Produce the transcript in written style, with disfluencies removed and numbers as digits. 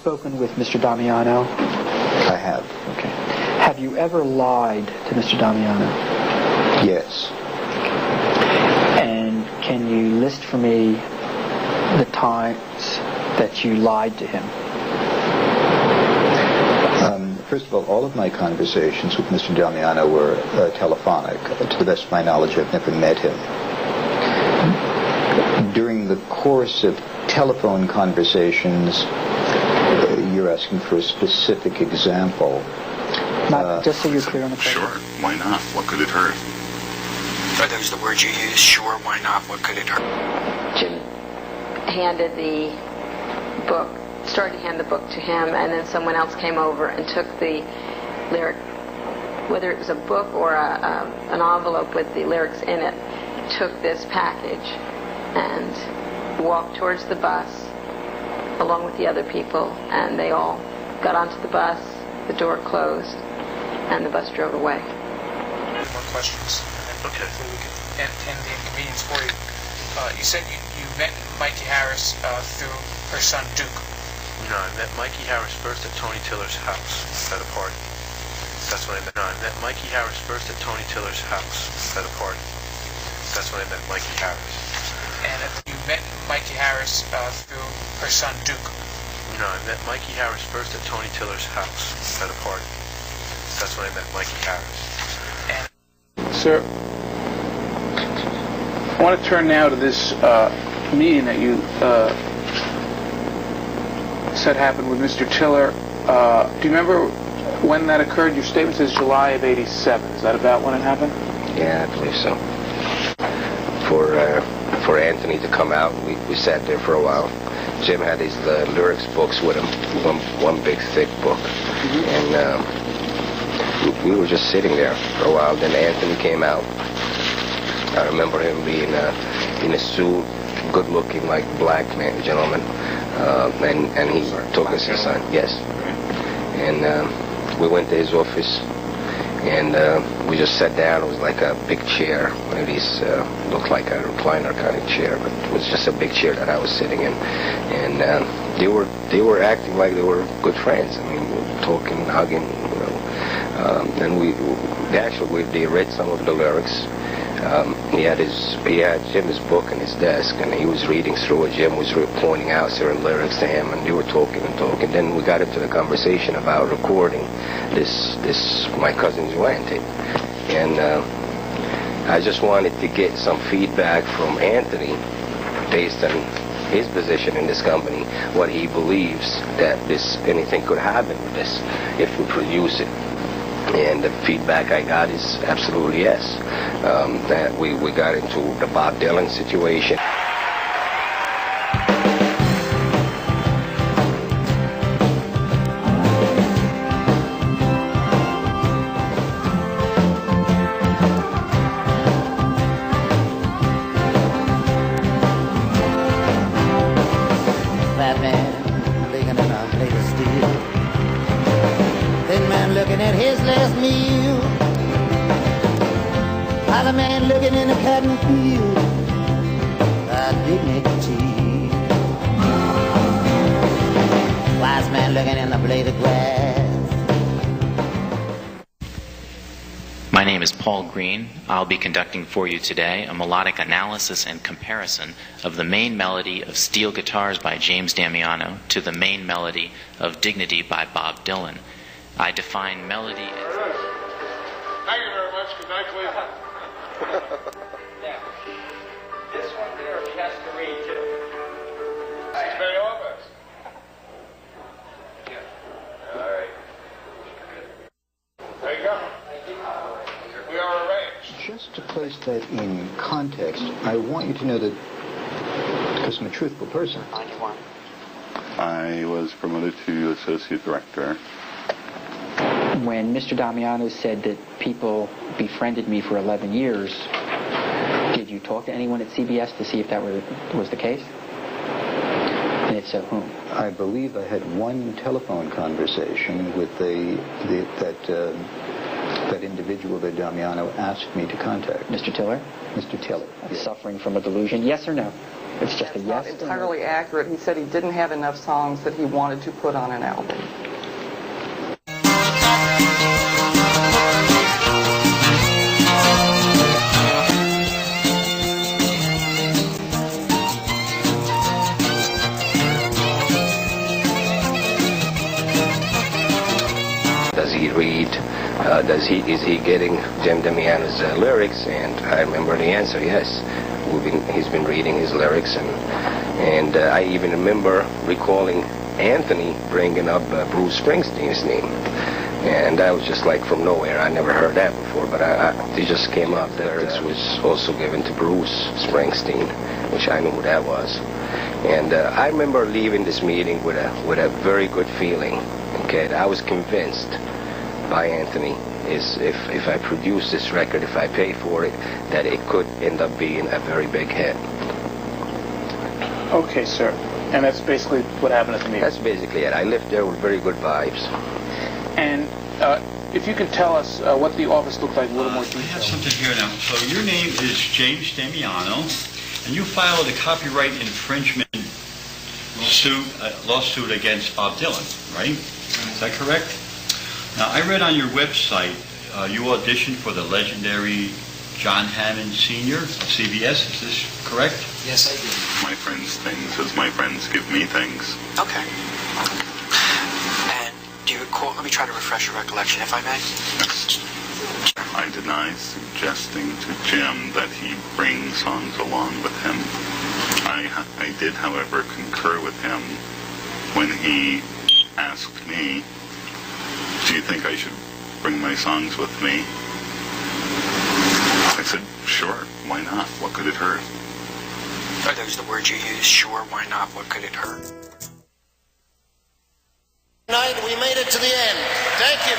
spoken with Mr. Damiano? I have. Okay. Have you ever lied to Mr. Damiano? Yes. And can you list for me the times that you lied to him? First of all of my conversations with Mr. Damiano were telephonic. To the best of my knowledge, I've never met him. During the course of telephone conversations, you're asking for a specific example. Not just so you're clear on the question. Sure, why not? What could it hurt? Are those the words you use? Sure, why not? What could it hurt? Jim handed the book, started to hand the book to him, and then someone else came over and took the lyric, whether it was a book or an envelope with the lyrics in it, took this package and walked towards the bus along with the other people, and they all got onto the bus, the door closed, and the bus drove away. More questions. Okay. Hopefully we can end the inconvenience for you. You said you met Mikey Harris through her son Duke. No, I met Mikey Harris first at Tony Tiller's house at a party. That's when I met. No, I met Mikey Harris first at Tony Tiller's house at a party. That's when I met Mikey Harris. And you met Mikey Harris through her son Duke. No, I met Mikey Harris first at Tony Tiller's house at a party. That's when I met Mikey Harris. Sir, I want to turn now to this meeting that you said happened with Mr. Tiller. Do you remember when that occurred? Your statement says July of '87. Is that about when it happened? Yeah, I believe so. For Anthony to come out, we sat there for a while. Jim had his lyrics books with him, one big thick book, and we were just sitting there for a while. Then Anthony came out. I remember him being in a suit, good-looking, like black man, gentleman, and he took us inside. Yes, and we went to his office, and we just sat down. It was like a big chair, one of these looked like a recliner kind of chair, but it was just a big chair that I was sitting in, and they were acting like they were good friends. I mean, we were talking, hugging, you know. And they read some of the lyrics. He had Jim's book in his desk, and he was reading through it. Jim was pointing out certain lyrics to him, and they were talking and talking. Then we got into the conversation about recording this My Cousin Joanne tape, and I just wanted to get some feedback from Anthony based on his position in this company, what he believes that anything could happen with this if we produce it. And the feedback I got is absolutely yes. That we got into the Bob Dylan situation. Fat man licking in a plate of steel. Thin man looking at his last meal. Other man looking in a cotton field. Dignity. Wise man looking in the blade of grass. My name is Paul Green. I'll be conducting for you today a melodic analysis and comparison of the main melody of Steel Guitars by James Damiano to the main melody of Dignity by Bob Dylan. I define melody as... Thank you very much. Good night, please. Now, this one there has to read too. It's very obvious. Yeah. All right. There you go. We are arranged. Just to place that in context, I want you to know that, because I'm a truthful person. I was promoted to associate director. When Mr. Damiano said that people befriended me for 11 years, did you talk to anyone at CBS to see if that was the case? And if so, whom? I believe I had one telephone conversation with that individual that Damiano asked me to contact. Mr. Tiller? Mr. Tiller. Suffering from a delusion, yes or no? It's just a That's yes? not entirely accurate. He said he didn't have enough songs that he wanted to put on an album. Does he read? Is he getting James Damiano's lyrics? And I remember the answer, yes. He's been reading his lyrics, and I even remember recalling Anthony bringing up Bruce Springsteen's name. And that was just like from nowhere. I never heard that before, but it just came up. The lyrics was also given to Bruce Springsteen, which I knew who that was. And I remember leaving this meeting with a very good feeling. Okay, I was convinced by Anthony is if I produce this record, if I pay for it, that it could end up being a very big hit. Okay, sir. And that's basically what happened at the meeting? That's basically it. I left there with very good vibes. And if you could tell us what the office looked like in a little more detail. I have something here now. So your name is James Damiano, and you filed a copyright infringement lawsuit against Bob Dylan, right? Is that correct? Now, I read on your website you auditioned for the legendary John Hammond Sr. of CBS. Is this correct? Yes, I did. My friends things as my friends give me things. Okay. And do you recall, let me try to refresh your recollection, if I may. I deny suggesting to Jim that he bring songs along with him. I did, however, concur with him when he asked me, do you think I should bring my songs with me? I said, sure, why not? What could it hurt? Are those the words you used? Sure, why not? What could it hurt? Tonight we made it to the end. Thank you.